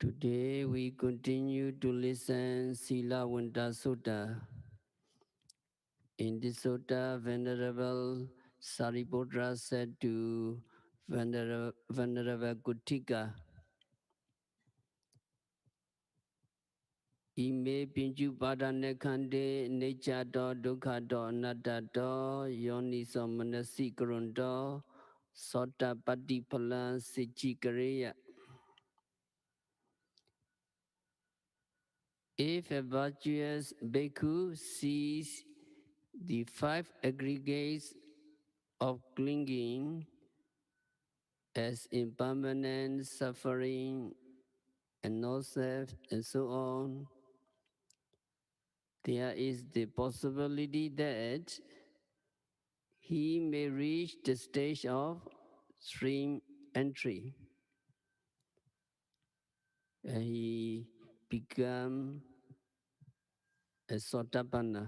Today we continue to listen Sīlavanta Sutta. In this sutta, Venerable Sariputra said to Venerable Guttika, Ime pinju pada nekhande nechato dukhato anattato yoniso manasi kurunto Sotapatti phalan sichikareya. If a virtuous bhikkhu sees the five aggregates of clinging as impermanent, suffering, and no self, and so on, there is the possibility that he may reach the stage of stream entry. And he become a Sotapanna.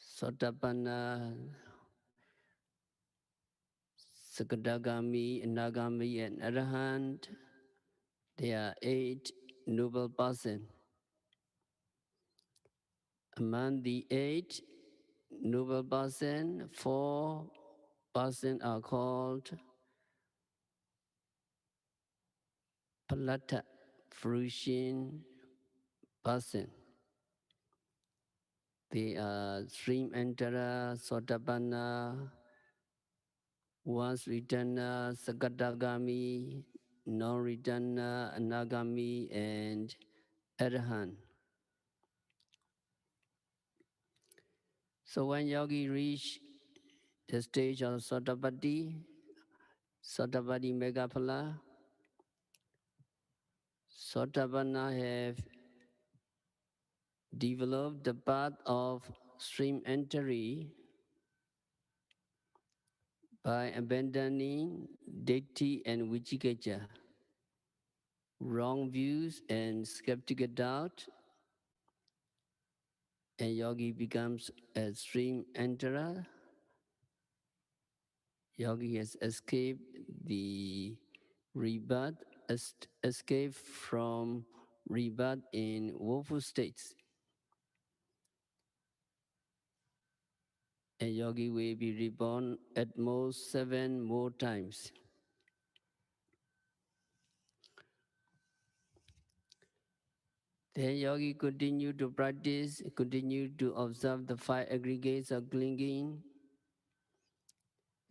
Sotapanna, Sakadagami, Anāgāmi, and Arahant, there are 8 noble persons. Among the 8 noble persons, 4 persons are called Palata, fruition person. They are stream enterer, Sotapanna, once returner, Sakadagami, non-returner, Anāgāmi, and Arahant. So when yogi reach the stage of Sotapatti Megaphala, Sotapanna have developed the path of stream entry by abandoning ditthi and vicikiccha, wrong views and skeptical doubt, and yogi becomes a stream enterer. Yogi has escaped the rebirth, escaped from rebirth in woeful states. A yogi will be reborn at most 7 more times. Then yogi continue to practice, continue to observe the 5 aggregates of clinging.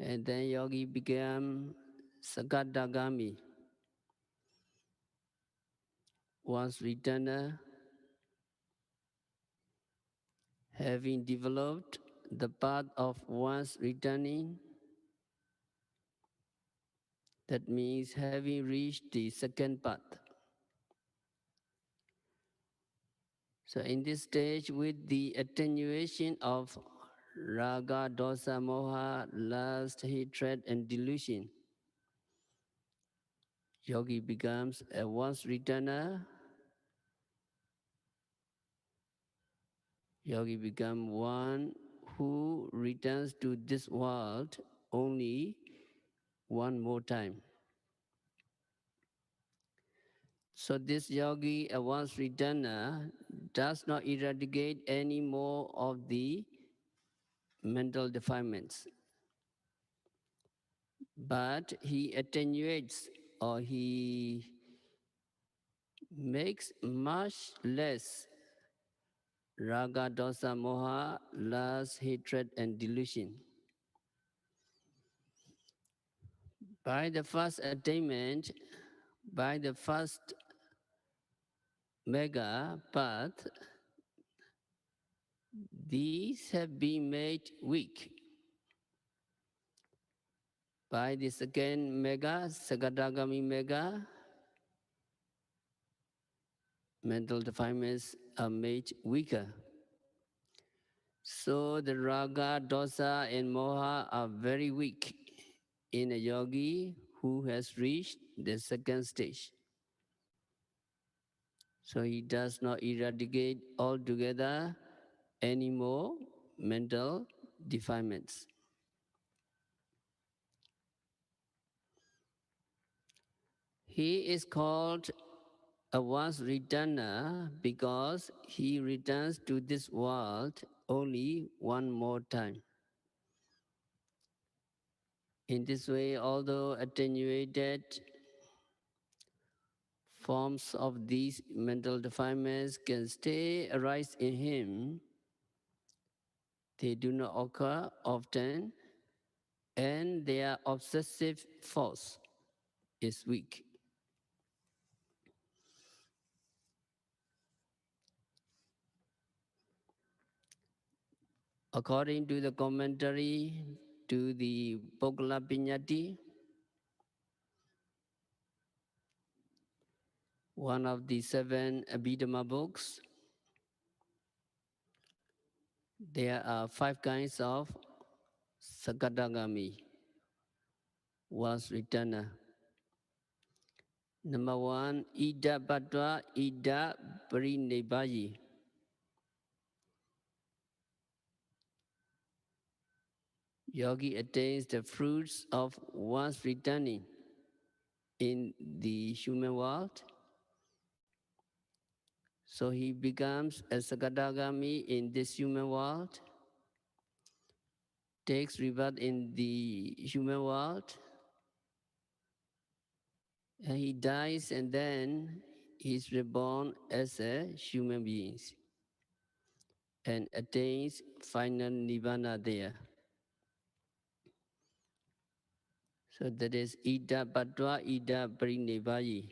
And then yogi became Sakadagami, once returner, having developed the path of once returning. That means having reached the second path. So in this stage, with the attenuation of raga, dosa, moha, lust, hatred, and delusion, yogi becomes a once returner. Yogi becomes one who returns to this world only one more time. So this yogi, a once returner, does not eradicate any more of the mental defilements, but he attenuates or he makes much less raga, dosa, moha, lust, hatred, and delusion. By the first attainment, by the first mega path, these have been made weak. By the second mega, Sakadagami mega, mental defilements are made weaker. So the raga, dosa, and moha are very weak in a yogi who has reached the second stage. So he does not eradicate altogether any more mental defilements. He is called a once returner because he returns to this world only one more time. In this way, although attenuated forms of these mental defilements can stay arise in him, they do not occur often, and their obsessive force is weak. According to the commentary to the Pogala Piñati, one of the 7 Abhidhamma books, there are 5 kinds of Sakadagami, once returner. Number 1, Ida Bhatva Ida Parinebhayi. Yogi attains the fruits of once returning in the human world. So he becomes a Sakadagami in this human world, takes rebirth in the human world, and he dies, and then he is reborn as a human being and attains final nirvana there. So that is Ida Bhatva Ida Parinebhayi.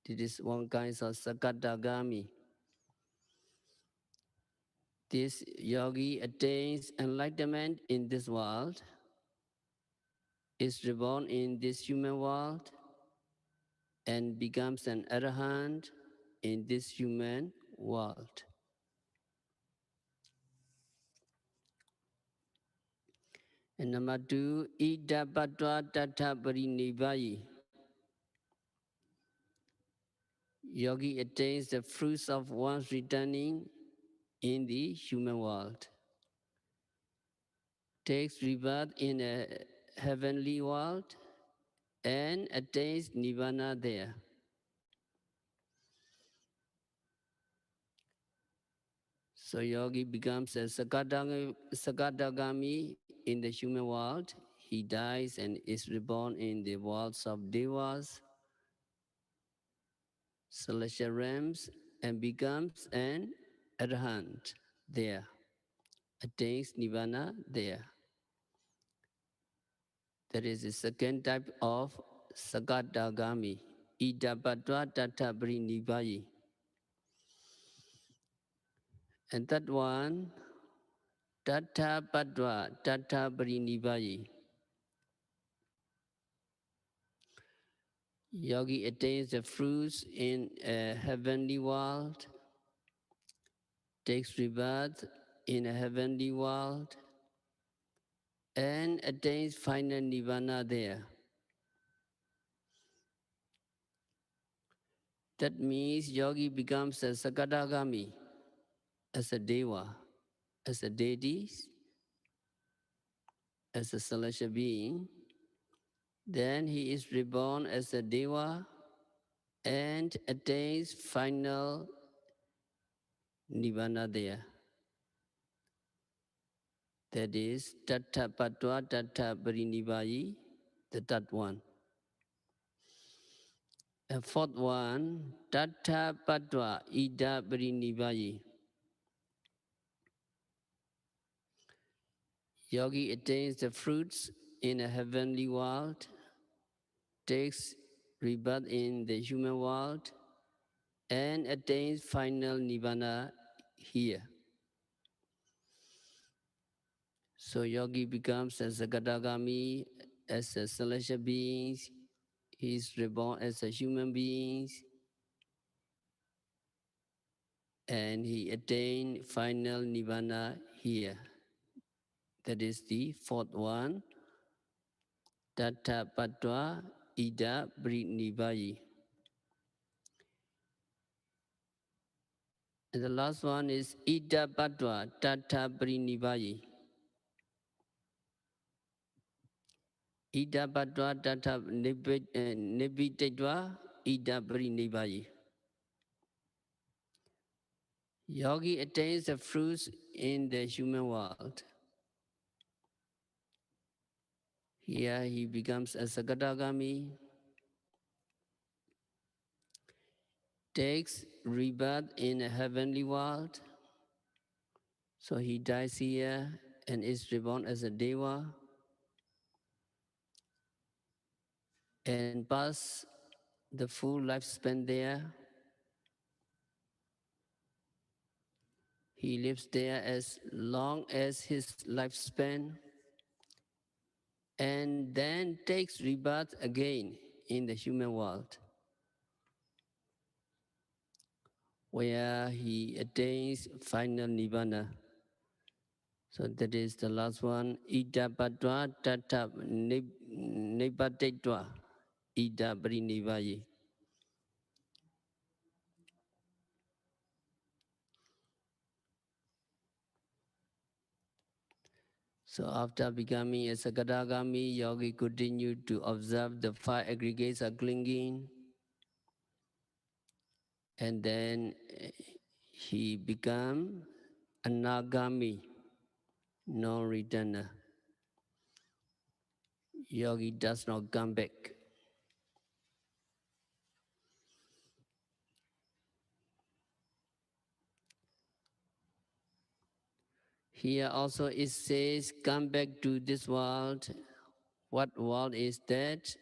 This is one kind of Sakadagami. This yogi attains enlightenment in this world, is reborn in this human world, and becomes an arahant in this human world. And number 2, Ida Bhatva Tata Parinebhayi. Yogi attains the fruits of one's returning in the human world, takes rebirth in a heavenly world, and attains nirvana there. So yogi becomes a Sakadagami in the human world. He dies and is reborn in the worlds of devas, celestial realms, and becomes an arahant there, attains nirvana there. That is the second type of Sakadagami, Ida Bhatva Tata Parinebhayi. And that one, Tata Bhatva Tata Parinebhayi. Yogi attains the fruits in a heavenly world, takes rebirth in a heavenly world, and attains final nirvana there. That means yogi becomes a Sakadagami as a deva, as a deity, as a celestial being. Then he is reborn as a deva and attains final nirvana there. That is Tata Patva Tata Parinebhayi, the third one. A fourth one, Tata Patva Ida Parinebhayi. Yogi attains the fruits in a heavenly world, takes rebirth in the human world, and attains final nirvana here. So yogi becomes a Sakadagami as a celestial being. He is reborn as a human being, and he attained final nirvana here. That is the fourth one, Tata Patva Ida Parinebhayi. And the last one is Ida Patva Tata Parinebhayi. Ida Badwa Data Nibitedwa Ida Bri Nibayi. Yogi attains the fruits in the human world. Here he becomes a Sakadagami, takes rebirth in a heavenly world. So he dies here and is reborn as a Deva and pass the full lifespan there. He lives there as long as his lifespan and then takes rebirth again in the human world, where he attains final Nibbana. So that is the last one. Ida Badwa Tata Nibbadetwa Ida Brinivayi. So after becoming a Sakadagami, Yogi continued to observe the five aggregates are clinging, and then he became Anāgāmi, non-returner. Yogi does not come back. Here also it says, come back to this world. What world is that?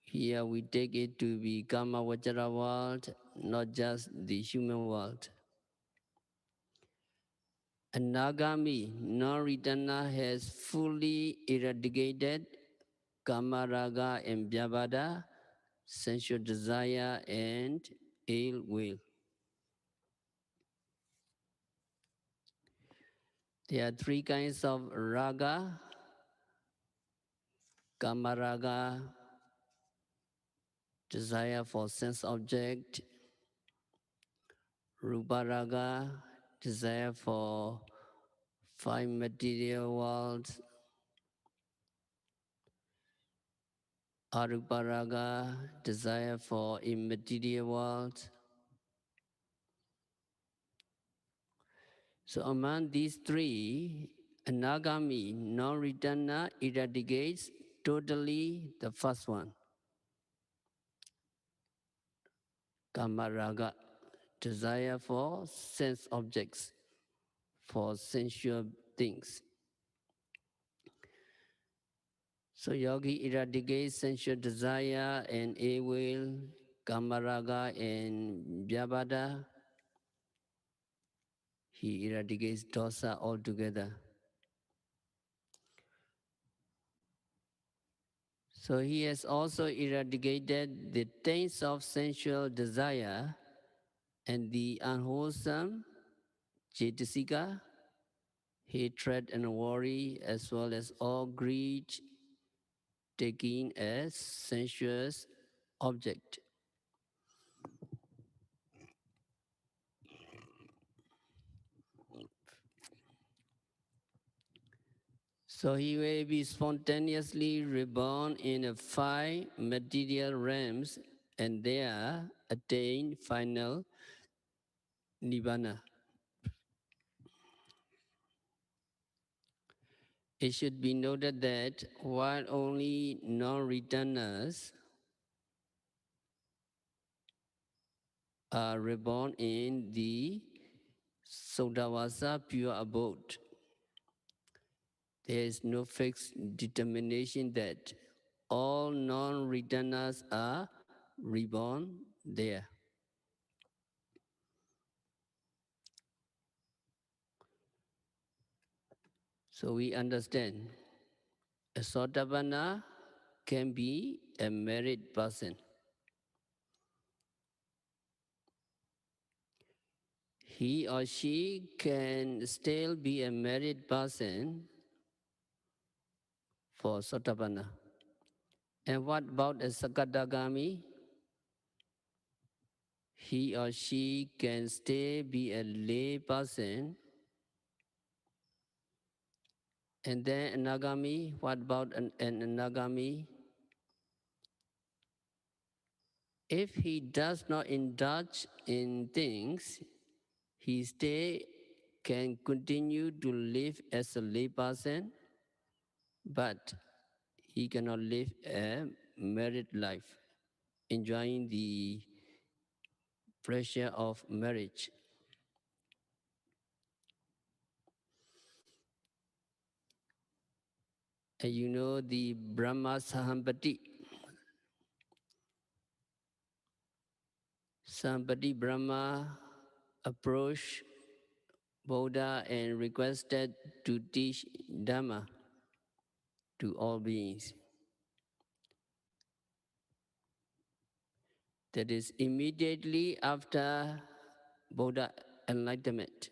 Here we take it to be Kama Vajra world, not just the human world. Anāgāmi, non-returner, has fully eradicated Kama, Raga and Vyavada, sensual desire and ill will. There are three kinds of raga: Kama raga, desire for sense object; Rupa raga, desire for five material worlds; Arupa raga, desire for immaterial worlds. So among these three, Anāgāmi, non-returner, eradicates totally the first one, Kama raga, desire for sense objects, for sensual things. So yogi eradicates sensual desire and ill will, Kama raga and Vyavada. He eradicates dosa altogether. So he has also eradicated the taints of sensual desire and the unwholesome cetasika, hatred and worry, as well as all greed, taking as sensuous object. So he will be spontaneously reborn in the five material realms and there attain final Nibbana. It should be noted that while only non-returners are reborn in the Sodavasa pure abode, there is no fixed determination that all non-returners are reborn there. So we understand a Sotapanna can be a married person. He or she can still be a married person for Sotapanna. And what about a Sakadagami? He or she can still be a lay person And then Anāgāmi, what about an Anāgāmi? If he does not indulge in things, he can continue to live as a layperson, but he cannot live a married life, enjoying the pleasure of marriage. And you know the Brahma Sahampati. Sahampati Brahma approached Buddha and requested to teach Dhamma to all beings. That is immediately after Buddha enlightenment.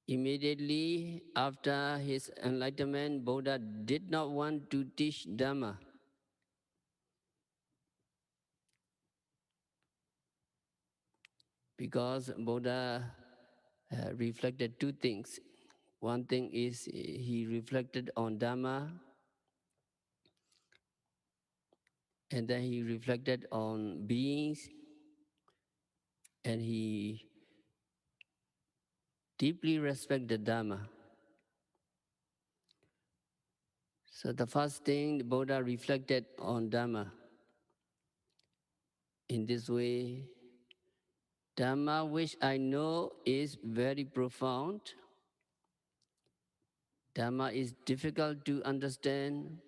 Immediately after his enlightenment, Buddha did not want to teach Dhamma. Because Buddha reflected two things. One thing is he reflected on Dhamma, and then he reflected on beings, and he deeply respected Dhamma. So the first thing, the Buddha reflected on Dhamma. In this way, Dhamma which I know is very profound. Dhamma is difficult to understand.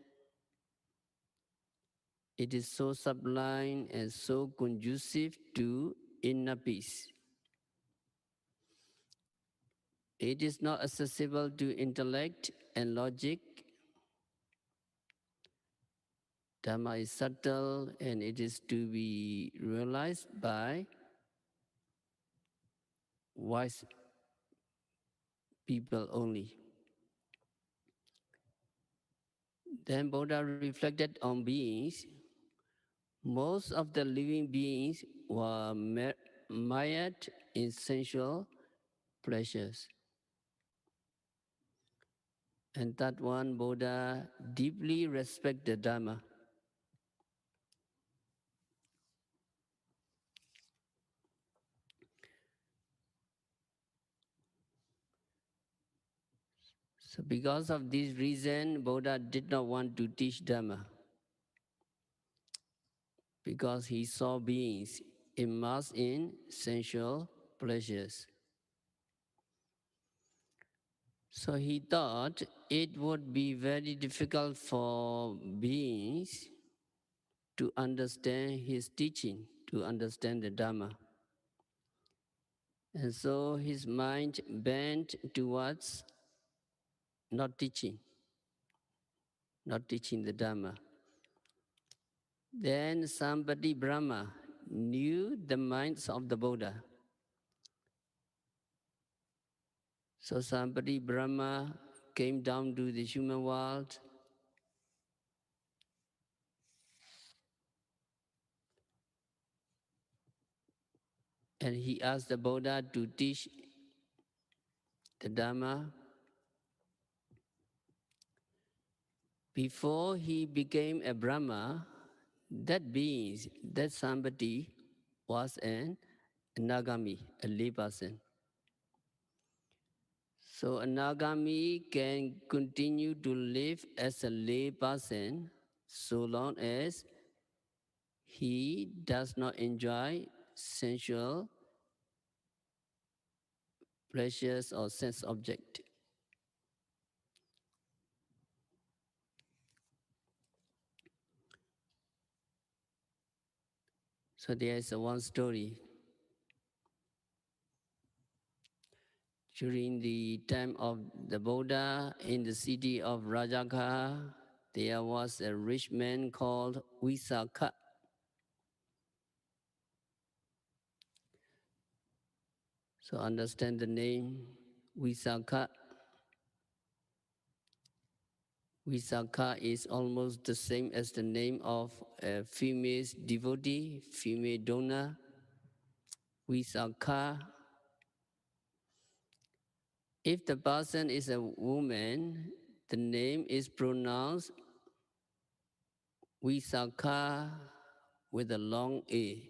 It is so sublime and so conducive to inner peace. It is not accessible to intellect and logic. Dhamma is subtle and it is to be realized by wise people only. Then Buddha reflected on beings. Most of the living beings were mired in sensual pleasures. And that one, Buddha deeply respected Dhamma. So because of this reason, Buddha did not want to teach Dhamma. Because he saw beings immersed in sensual pleasures. So he thought it would be very difficult for beings to understand his teaching, to understand the Dhamma. And so his mind bent towards not teaching the Dhamma. Then somebody, Brahma, knew the minds of the Buddha. So somebody, Brahma, came down to the human world and he asked the Buddha to teach the Dhamma. Before he became a Brahma, that being, that somebody was an Anāgāmi, a lay person. So Anāgāmi can continue to live as a lay person so long as he does not enjoy sensual pleasures or sense object. So there is one story. During the time of the Buddha in the city of Rajagaha, there was a rich man called Visakha. So understand the name Visakha. Visakha is almost the same as the name of a female devotee, female donor. Visakha. If the person is a woman, the name is pronounced Visakha with a long A.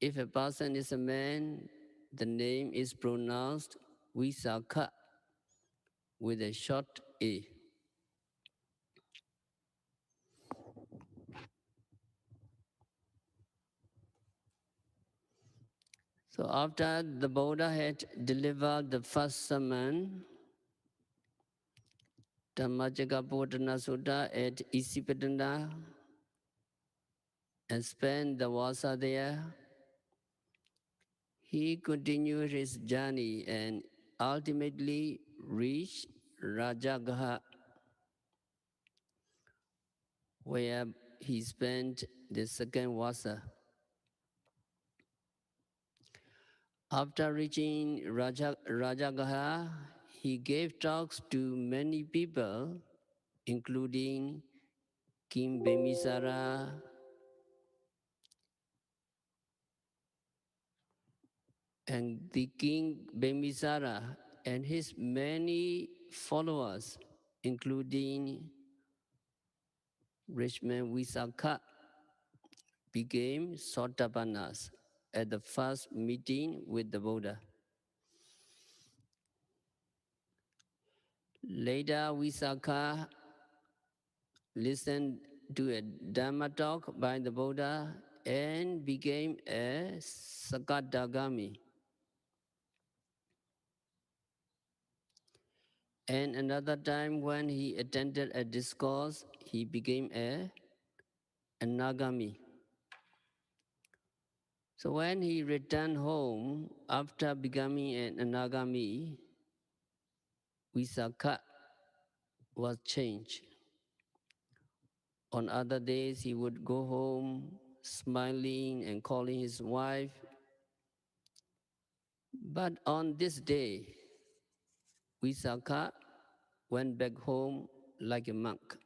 If a person is a man, the name is pronounced Visakha with a short A. So after the Buddha had delivered the first sermon, Dhammacakkappavattana Sutta at Isipadana, and spent the Vasa there, he continued his journey and ultimately reached Rajagaha, where he spent the second Vasa. After reaching Rajagaha, he gave talks to many people, including King Bemisara and the King Bemisara and his many followers, including Richman Visakha, became Sotapannas at the first meeting with the Buddha. Later, Visakha listened to a Dhamma talk by the Buddha and became a Sakadagami. And another time when he attended a discourse, he became a Anāgāmi. So when he returned home after becoming an Anāgāmi, Visakha was changed. On other days, he would go home smiling and calling his wife. But on this day, Visakha went back home like a monk.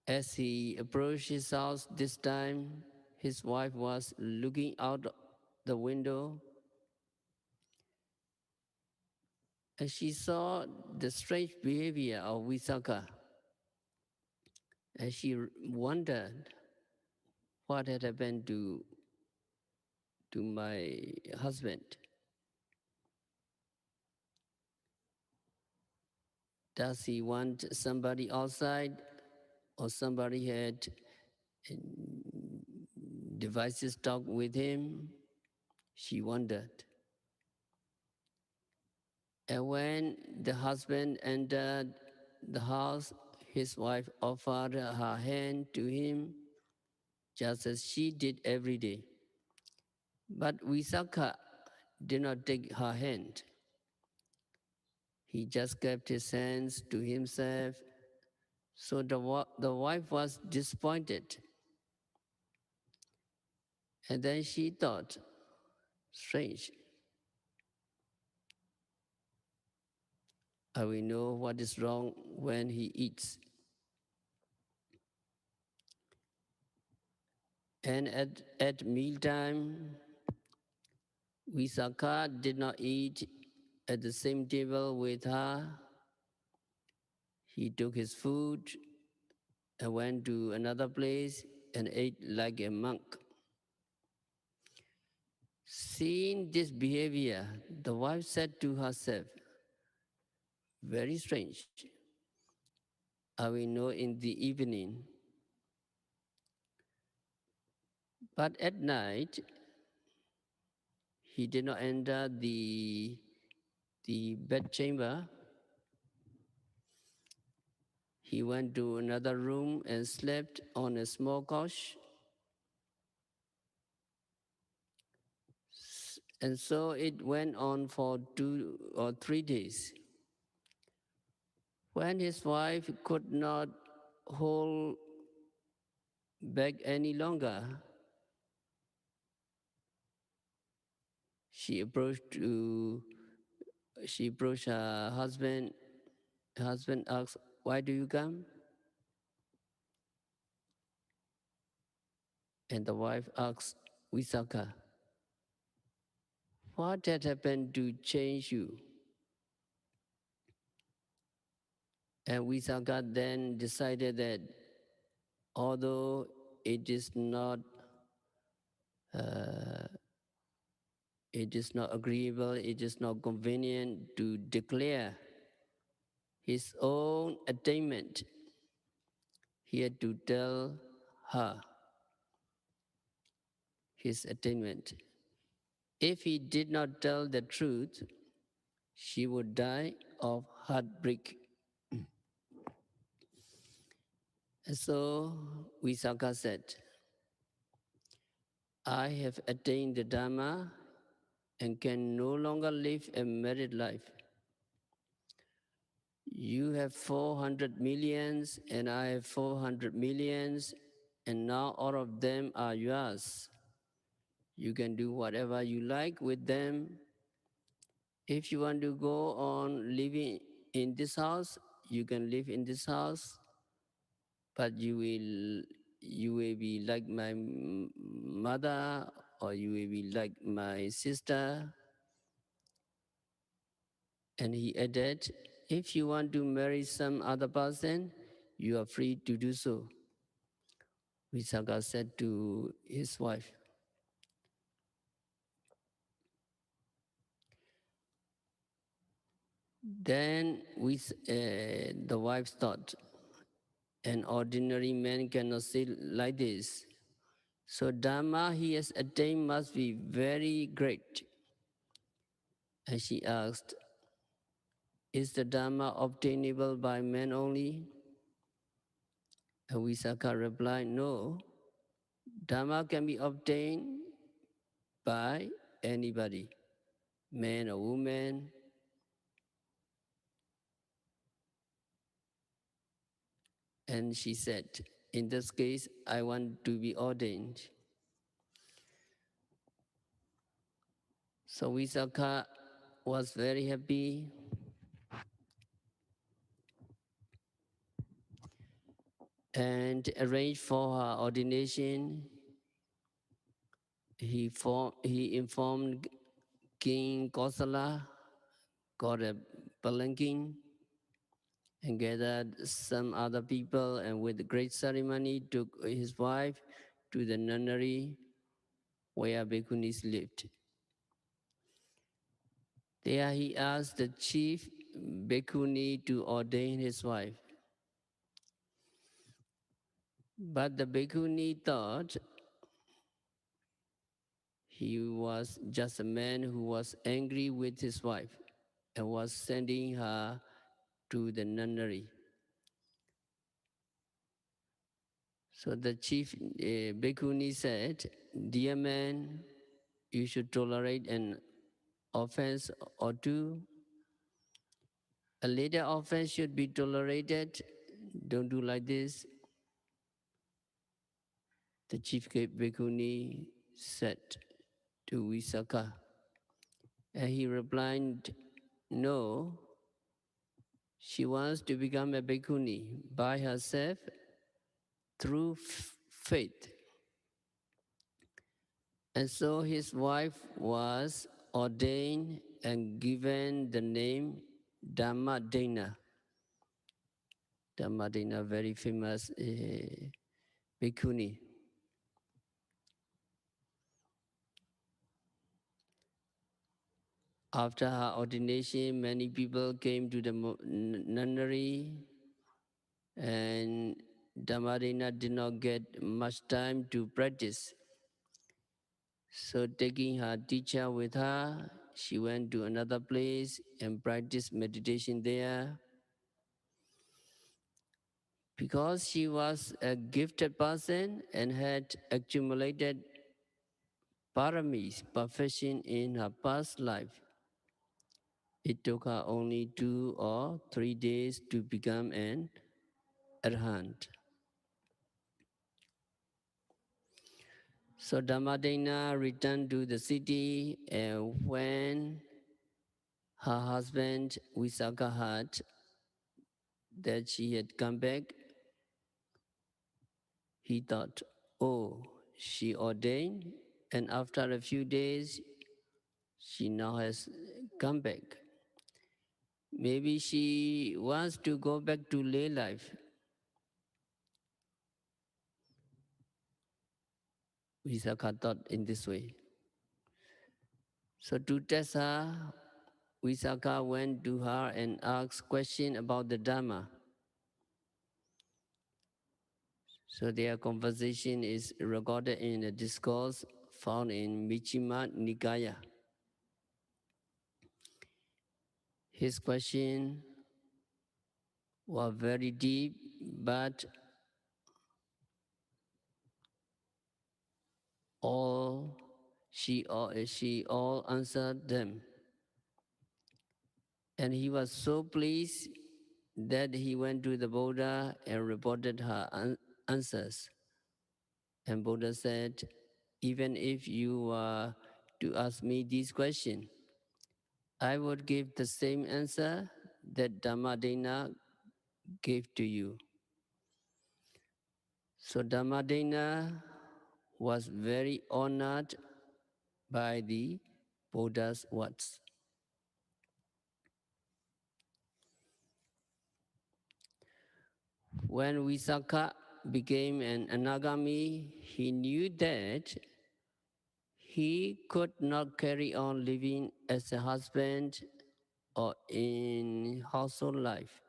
As he approached his house this time, his wife was looking out the window and she saw the strange behavior of Visakha. And she wondered what had happened to my husband. Does he want somebody outside or somebody had devices talk with him? She wondered. And when the husband entered the house, his wife offered her hand to him just as she did every day. But Visakha did not take her hand. He just kept his hands to himself. So the wife was disappointed. And then she thought, strange, I will know what is wrong when he eats. And at mealtime, Visakha did not eat at the same table with her. He took his food and went to another place and ate like a monk. Seeing this behavior, the wife said to herself, very strange. I will know in the evening. But at night, he did not enter the bedchamber. He went to another room and slept on a small couch. And so it went on for 2 or 3 days. When his wife could not hold back any longer, she approached her husband. Her husband asked, "Why do you come?" And the wife asked Visakha, what had happened to change you? And Visakha then decided that although it is not uh, it is not agreeable, it is not convenient to declare his own attainment, he had to tell her his attainment. If he did not tell the truth, she would die of heartbreak. And so Visakha said, I have attained the Dharma and can no longer live a married life. You have 400 millions and I have 400 millions, and now all of them are yours. You can do whatever you like with them. If you want to go on living in this house, you can live in this house, but you will be like my mother, or you will be like my sister. And he added, if you want to marry some other person, you are free to do so. Visakha said to his wife. Then the wife thought, an ordinary man cannot sit like this. So Dharma he has attained must be very great. And she asked, is the Dharma obtainable by men only? And Visakha replied, no, Dharma can be obtained by anybody, man or woman. And she said, in this case, I want to be ordained. So Visakha was very happy and arranged for her ordination. He informed King Kosala, got a palanquin, and gathered some other people, and with great ceremony took his wife to the nunnery where bhikkhunis lived. There he asked the chief bhikkhuni to ordain his wife. But the bhikkhuni thought he was just a man who was angry with his wife and was sending her to the nunnery. So the chief bhikkhuni said, dear man, you should tolerate an offense or two. A little offense should be tolerated. Don't do like this. The chief bhikkhuni said to Visakha. And he replied, no, she wants to become a bhikkhuni by herself through faith. And so his wife was ordained and given the name Dhammadena. Dhammadena, very famous bhikkhuni. After her ordination, many people came to the nunnery, and Dhammadena did not get much time to practice. So taking her teacher with her, she went to another place and practiced meditation there. Because she was a gifted person and had accumulated paramis, perfection in her past life, it took her only 2 or 3 days to become an arhat. So Dhammadena returned to the city, and when her husband Visakha heard that she had come back, he thought, oh, she ordained, and after a few days, she now has come back. Maybe she wants to go back to lay life. Visakha thought in this way. So to test her, Visakha went to her and asked questions about the Dhamma. So their conversation is recorded in a discourse found in Michima Nikaya. His question was very deep, but she all answered them. And he was so pleased that he went to the Buddha and reported her answers. And Buddha said, even if you were to ask me this question, I would give the same answer that Dhammadena gave to you. So Dhammadena was very honored by the Buddha's words. When Visakha became an Anāgāmi, he knew that he could not carry on living as a husband or in household life.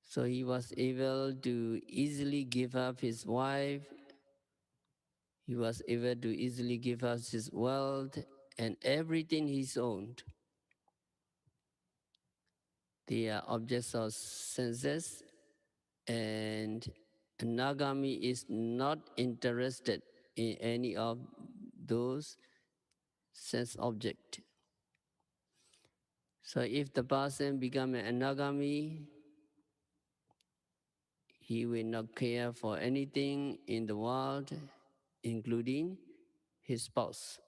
So he was able to easily give up his wife. He was able to easily give up his wealth and everything he's owned. They are objects of senses, and Anāgāmi is not interested in any of those sense objects. So if the person becomes an Anāgāmi, he will not care for anything in the world, including his spouse.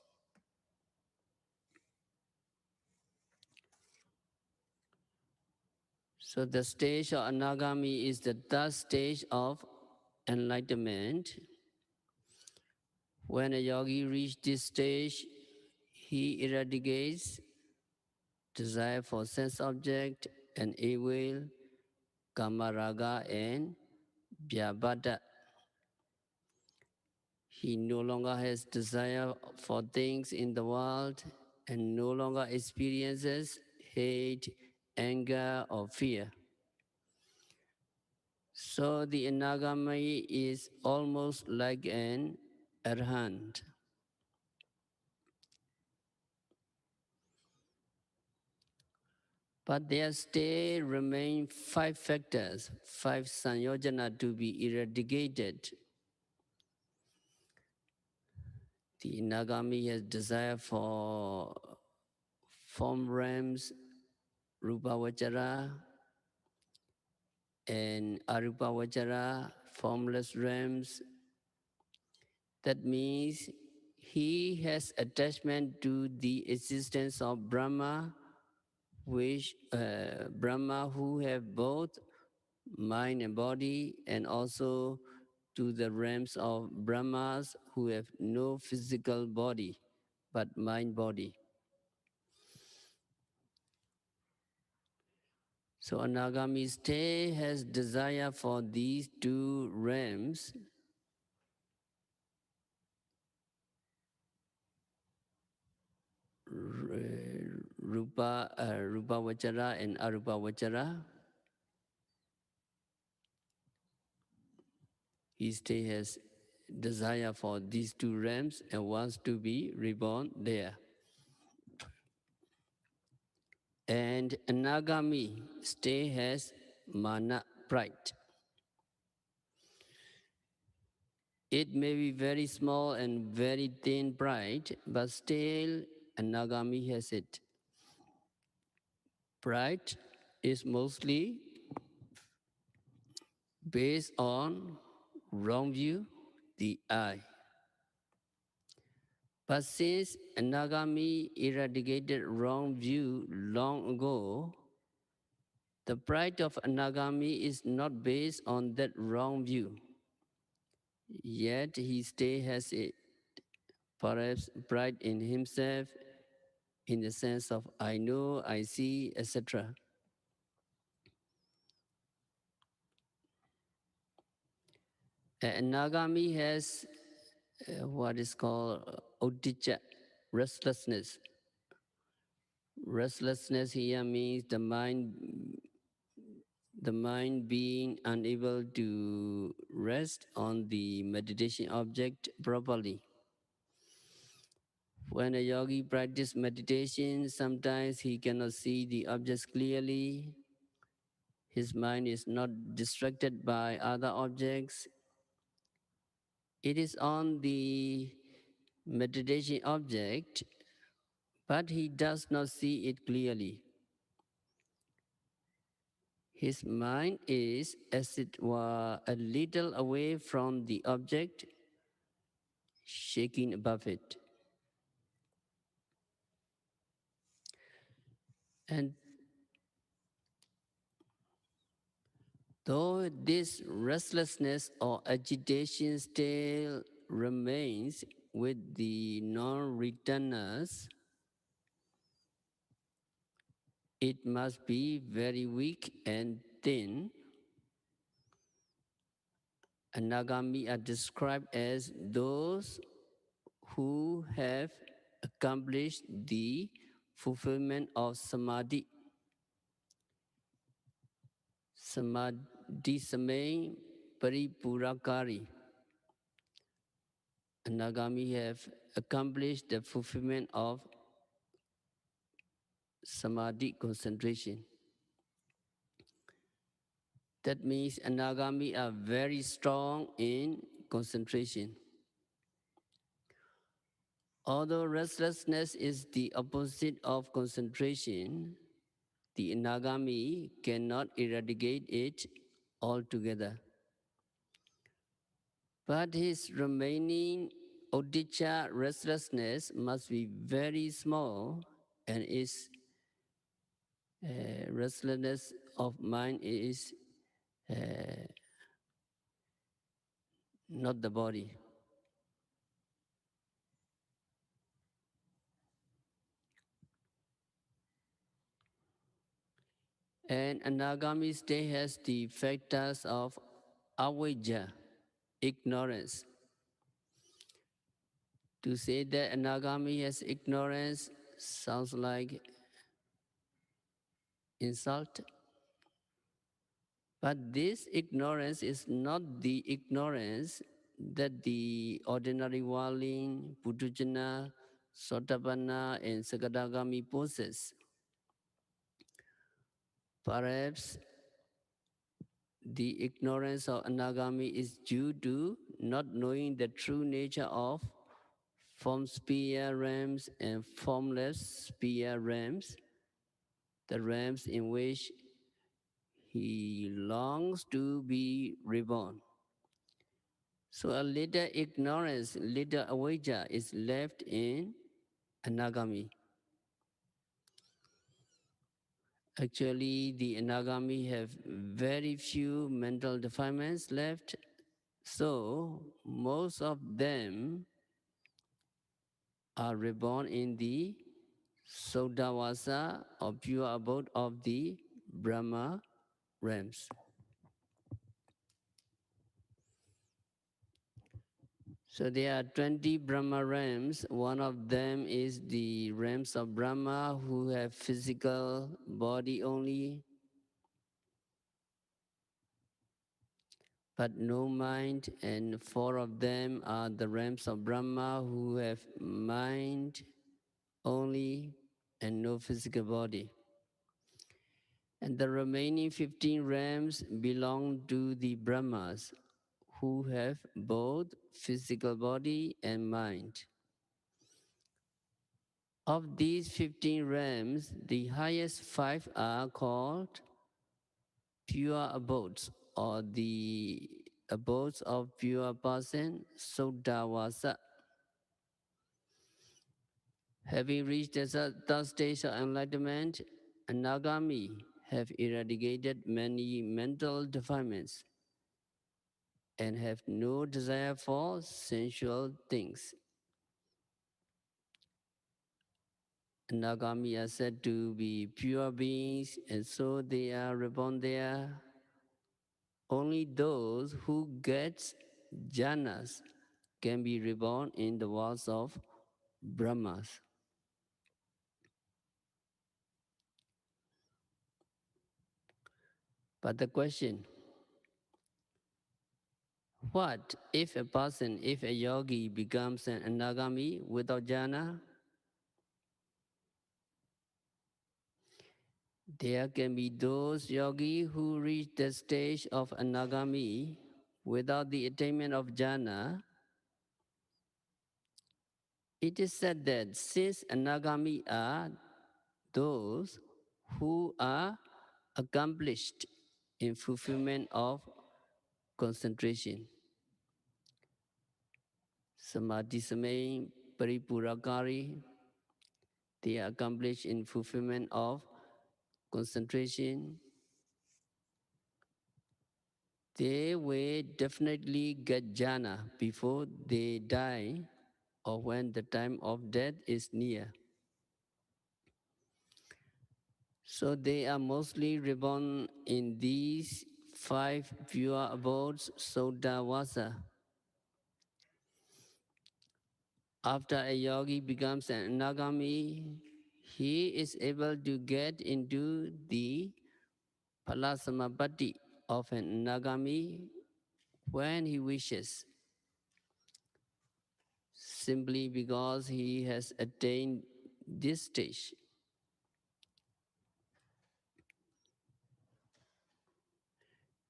So the stage of Anāgāmi is the third stage of enlightenment. When a yogi reaches this stage, he eradicates desire for sense object and evil, kamaraga and vyabhada. He no longer has desire for things in the world and no longer experiences hate, anger, or fear. So the Anāgāmi is almost like an arhat. But there still remain 5 factors, 5 sanyojana to be eradicated. The Anāgāmi has desire for form realms, rupavachara, and arupavachara, formless realms. That means he has attachment to the existence of Brahma, which Brahma who have both mind and body, and also to the realms of Brahmas who have no physical body but mind body. So Anāgāmi state has desire for these 2 realms, Rupavachara and Arupavachara. He still has desire for these 2 realms and wants to be reborn there. And Anāgāmi still has mana, pride. It may be very small and very thin pride, but still Anāgāmi has it. Pride is mostly based on wrong view, the I. But since Anāgāmi eradicated wrong view long ago, the pride of Anāgāmi is not based on that wrong view. Yet he still has it, perhaps pride in himself, in the sense of I know, I see, etc. Anāgāmi has what is called udicca, restlessness. Restlessness here means the mind being unable to rest on the meditation object properly. When a yogi practices meditation, sometimes he cannot see the objects clearly. His mind is not distracted by other objects. It is on the meditation object, but he does not see it clearly. His mind is, as it were, a little away from the object, shaking above it. And though this restlessness or agitation still remains with the non-returners, it must be very weak and thin. Anāgāmi are described as those who have accomplished the fulfillment of samadhi. Samadhi samay paripurakari. Anāgāmi have accomplished the fulfillment of samadhi concentration. That means Anāgāmi are very strong in concentration. Although restlessness is the opposite of concentration, the Anāgāmi cannot eradicate it altogether. But his remaining udicca restlessness must be very small, and his restlessness of mind is not the body. And Anāgāmi state has the factors of avijja, ignorance. To say that Anāgāmi has ignorance sounds like insult. But this ignorance is not the ignorance that the ordinary Walin, Putujana, Sotapanna, and Sakadagami possess. Perhaps the ignorance of Anāgāmi is due to not knowing the true nature of form sphere realms and formless sphere realms, the realms in which he longs to be reborn. So a little ignorance, little avijja is left in Anāgāmi. Actually, the Anāgāmi have very few mental defilements left, so most of them are reborn in the Sodavasa or pure abode of the Brahma realms. So there are 20 Brahma realms. One of them is the realms of Brahma who have physical body only, but no mind, and 4 of them are the realms of Brahma who have mind only and no physical body. And the remaining 15 realms belong to the Brahmas who have both physical body and mind. Of these 15 realms, the highest 5 are called pure abodes, or the abodes of pure person, Sodavasa. Having reached the third stage of enlightenment, Anāgāmi have eradicated many mental defilements. and have no desire for sensual things. Anāgāmi are said to be pure beings, and so they are reborn there. Only those who get jhanas can be reborn in the worlds of Brahmas. But the question, what if a yogi becomes an Anāgāmi without jhana? There can be those yogis who reach the stage of Anāgāmi without the attainment of jhana. It is said that since Anāgāmi are those who are accomplished in fulfillment of concentration, samadhi samay paripurakari, they are accomplished in fulfillment of concentration, they will definitely get jhana before they die or when the time of death is near. So they are mostly reborn in these 5 pure abodes, Sutta Vasa. After a yogi becomes an Anāgāmi, he is able to get into the Palasamapatti of an Anāgāmi when he wishes, simply because he has attained this stage.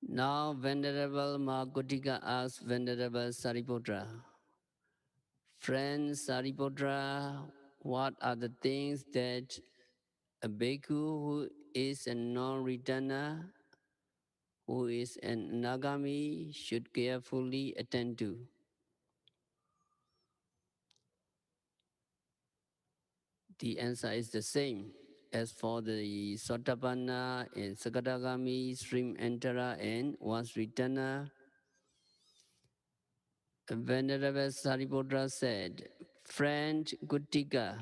Now Venerable Mahakotika asks Venerable Sariputra, Friend Sariputra, what are the things that a bhikkhu who is a non-returner, who is an Anāgāmi, should carefully attend to? The answer is the same as for the Sotapanna and Sakadagami, stream enterer and once returner. Venerable Sariputra said, Friend Guttika,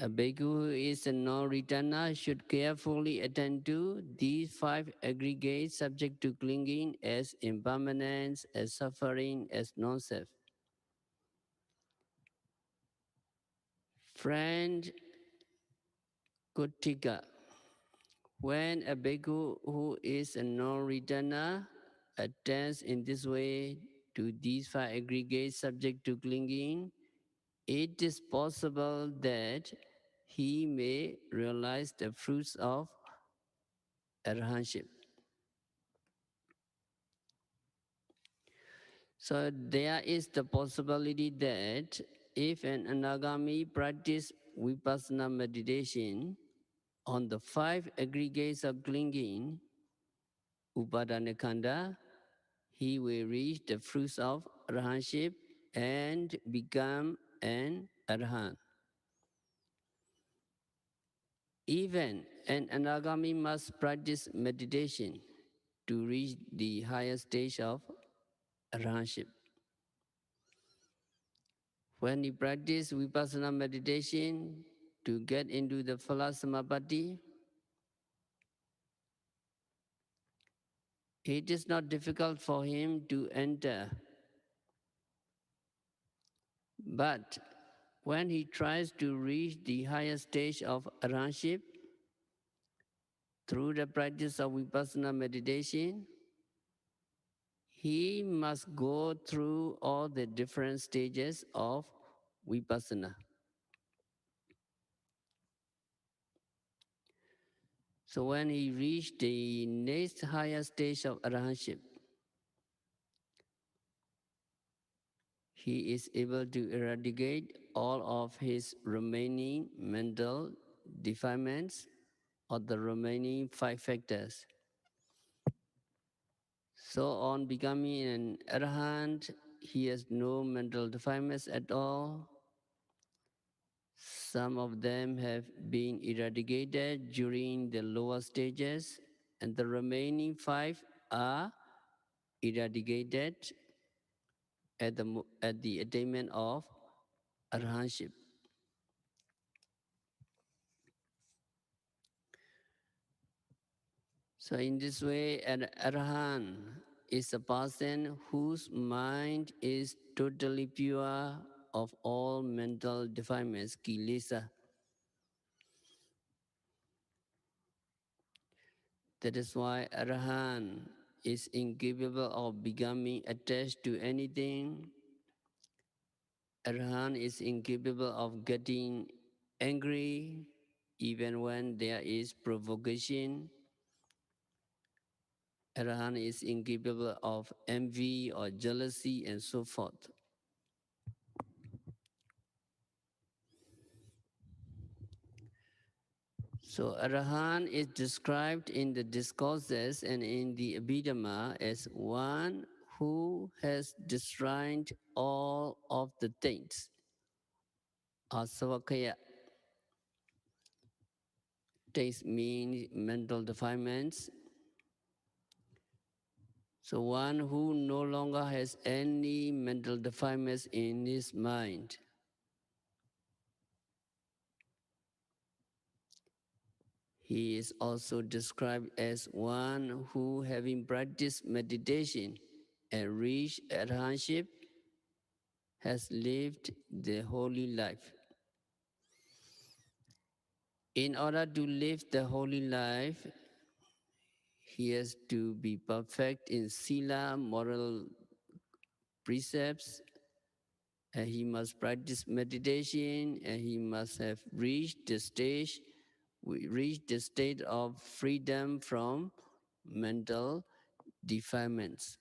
a bhikkhu who is a non-returner should carefully attend to these 5 aggregates subject to clinging as impermanence, as suffering, as non-self. Friend Guttika, when a bhikkhu who is a non-returner attends in this way to these 5 aggregates subject to clinging, it is possible that he may realize the fruits of arahantship. So there is the possibility that if an Anāgāmi practice vipassana meditation on the 5 aggregates of clinging, upadana, he will reach the fruits of arahantship and become an arahant. Even an Anāgāmi must practice meditation to reach the higher stage of arahantship. When he practices vipassana meditation to get into the phala samapatti, it is not difficult for him to enter. But when he tries to reach the higher stage of arahantship through the practice of vipassana meditation, he must go through all the different stages of vipassana. So when he reached the next higher stage of arahantship, he is able to eradicate all of his remaining mental defilements or the remaining 5 factors. So on becoming an arahant, he has no mental defilements at all. Some of them have been eradicated during the lower stages, and the remaining 5 are eradicated at the attainment of arahantship. So in this way, an arahant is a person whose mind is totally pure of all mental defilements, kilesa. That is why arahant is incapable of becoming attached to anything. Arahant is incapable of getting angry even when there is provocation. Arahant is incapable of envy or jealousy and so forth. So Arahant is described in the discourses and in the Abhidhamma as one who has destroyed all of the things. Asavakaya. Taste means mental defilements. So one who no longer has any mental defilements in his mind. He is also described as one who, having practiced meditation and reached arahantship, has lived the holy life. In order to live the holy life, he has to be perfect in sila, moral precepts, and he must practice meditation, and he must have reached the state of freedom from mental defilements.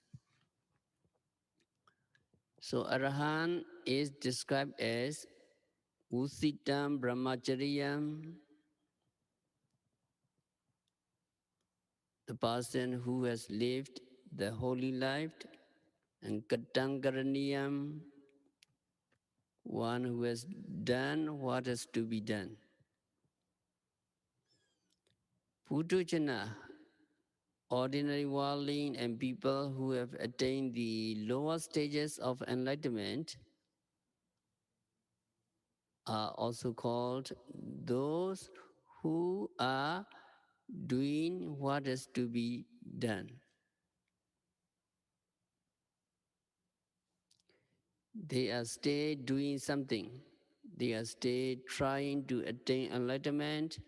So Arahant is described as Usitam Brahmacharyam, the person who has lived the holy life, and Katankaraniyam, one who has done what has to be done. Putujana, ordinary worldling and people who have attained the lower stages of enlightenment are also called those who are doing what has to be done. They are still doing something. They are still trying to attain enlightenment,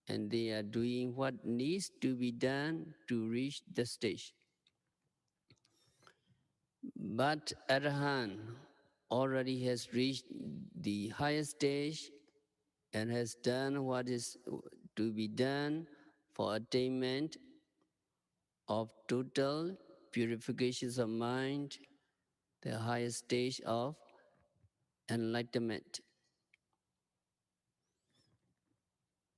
and they are doing what needs to be done to reach the stage. But Arahant already has reached the highest stage and has done what is to be done for attainment of total purifications of mind, the highest stage of enlightenment.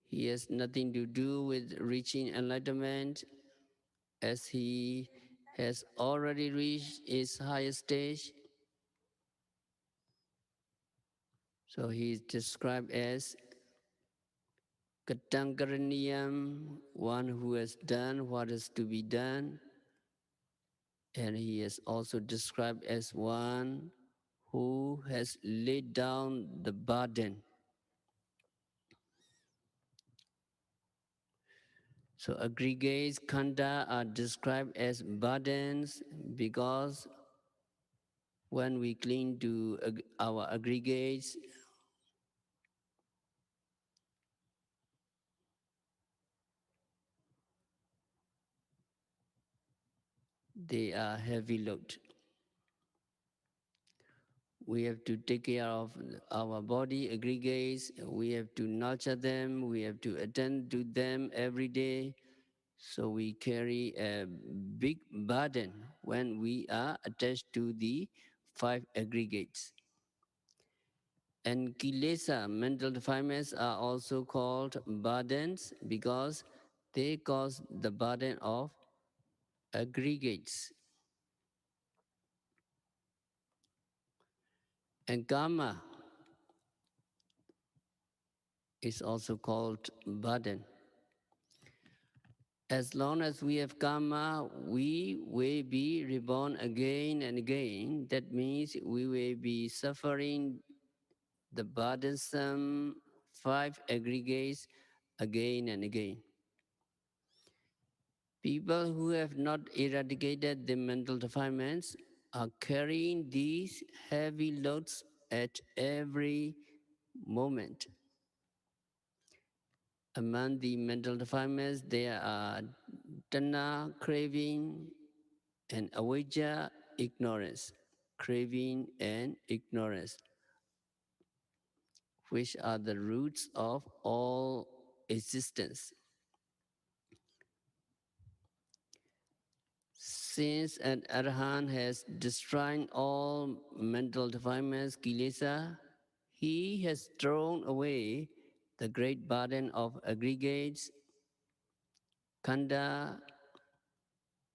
He has nothing to do with reaching enlightenment, as he has already reached his highest stage. So he is described as Katankaraniyam, one who has done what is to be done. And he is also described as one who has laid down the burden. So aggregates, khanda, are described as burdens because when we cling to our aggregates, they are heavy load. We have to take care of our body aggregates, we have to nurture them, we have to attend to them every day. So we carry a big burden when we are attached to the 5 aggregates. And kilesa, mental defilements, are also called burdens because they cause the burden of aggregates. And karma is also called burden. As long as we have karma, we will be reborn again and again. That means we will be suffering the burdensome five aggregates again and again. People who have not eradicated the mental defilements are carrying these heavy loads at every moment. Among the mental defilements, there are tanha, craving, and avijja, ignorance. Craving and ignorance, which are the roots of all existence. Since an arahant has destroyed all mental defilements, kilesa, he has thrown away the great burden of aggregates, khandha.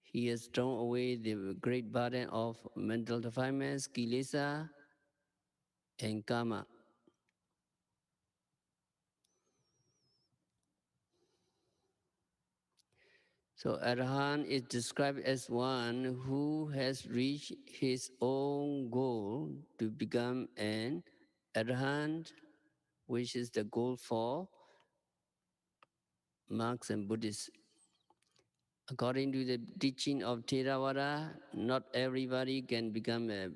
He has thrown away the great burden of mental defilements, kilesa, and karma. So Arhan is described as one who has reached his own goal to become an Arahant, which is the goal for monks and Buddhists. According to the teaching of Theravada, not everybody can become a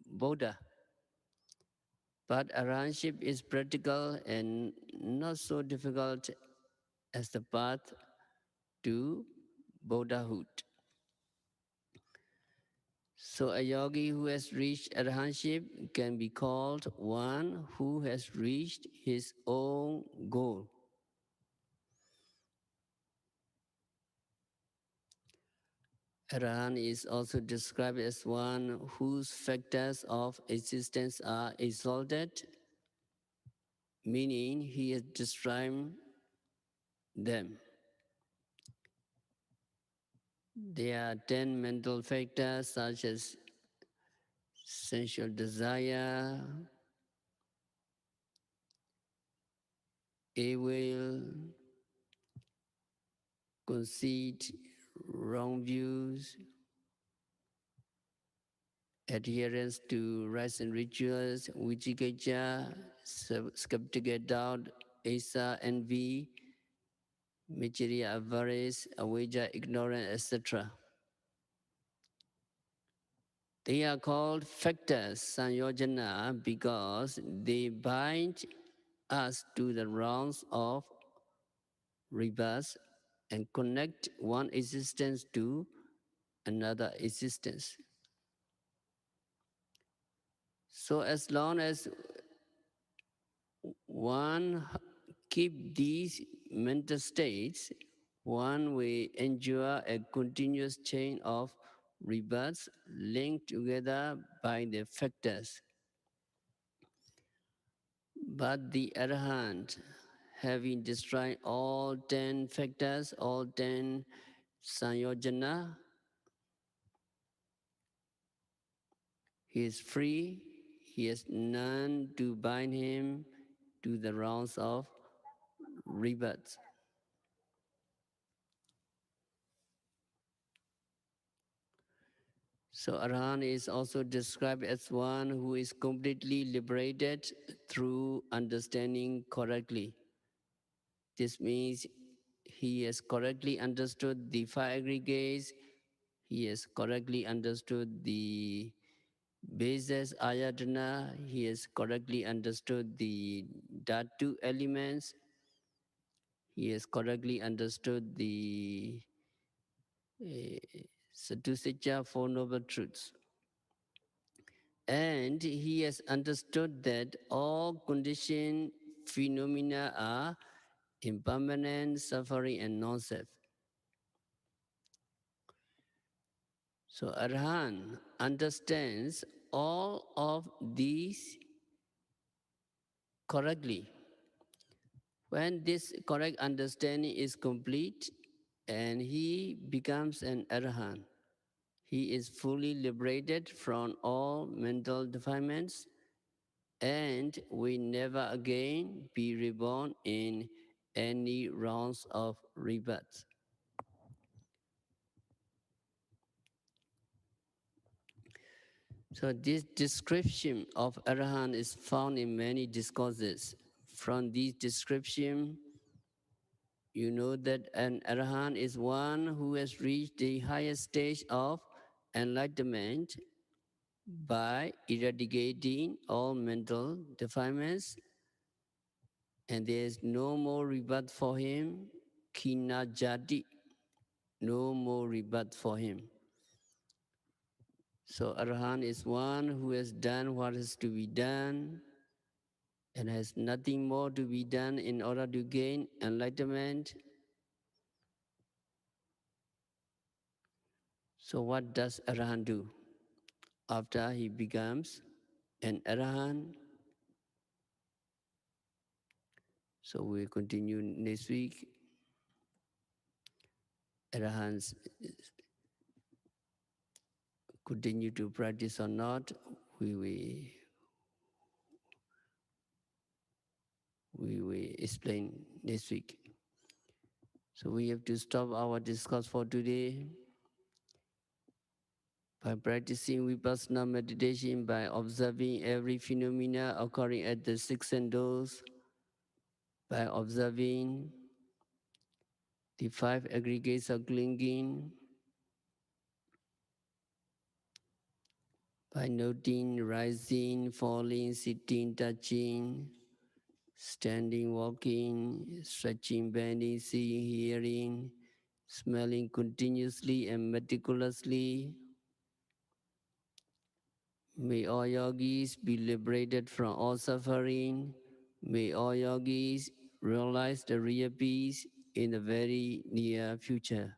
Buddha. But Arahantship is practical and not so difficult as the path to Buddhahood. So a yogi who has reached arahantship can be called one who has reached his own goal. Arahant is also described as one whose factors of existence are exalted, meaning he has described them. There are 10 mental factors such as sensual desire, evil, conceit, wrong views, adherence to rites and rituals, vicikiccha, skeptical doubt, asa, envy, micchiriya, avarice, avijja, ignorance, etc. They are called factors, sanyojana, because they bind us to the rounds of rebirth and connect one existence to another existence. So as long as one keep these mental states, one will endure a continuous chain of rebirths linked together by the factors. But the Arahant, having destroyed all 10 factors, all 10 sanyojana, he is free, he has none to bind him to the rounds of rebirths. So Arhan is also described as one who is completely liberated through understanding correctly. This means he has correctly understood the five aggregates, he has correctly understood the bases ayatana, he has correctly understood the dhatu elements, he has correctly understood the Satusicca Four Noble Truths. And he has understood that all conditioned phenomena are impermanent, suffering, and non-self. So Arhan understands all of these correctly. When this correct understanding is complete and he becomes an Arhan, he is fully liberated from all mental defilements and will never again be reborn in any rounds of rebirth. So this description of Arahant is found in many discourses. From this description, you know that an Arahant is one who has reached the highest stage of enlightenment by eradicating all mental defilements, and there is no more rebirth for him, kina jati, no more rebirth for him. So Arahant is one who has done what is to be done and has nothing more to be done in order to gain enlightenment. So what does Arahant do? After he becomes an Arahant, so we'll continue next week. Arahants continue to practice or not, we will explain next week. So we have to stop our discourse for today. By practicing vipassana meditation, by observing every phenomena occurring at the six senses, by observing the five aggregates of clinging, by noting rising, falling, sitting, touching, standing, walking, stretching, bending, seeing, hearing, smelling continuously and meticulously. May all yogis be liberated from all suffering. May all yogis realize the real peace in the very near future.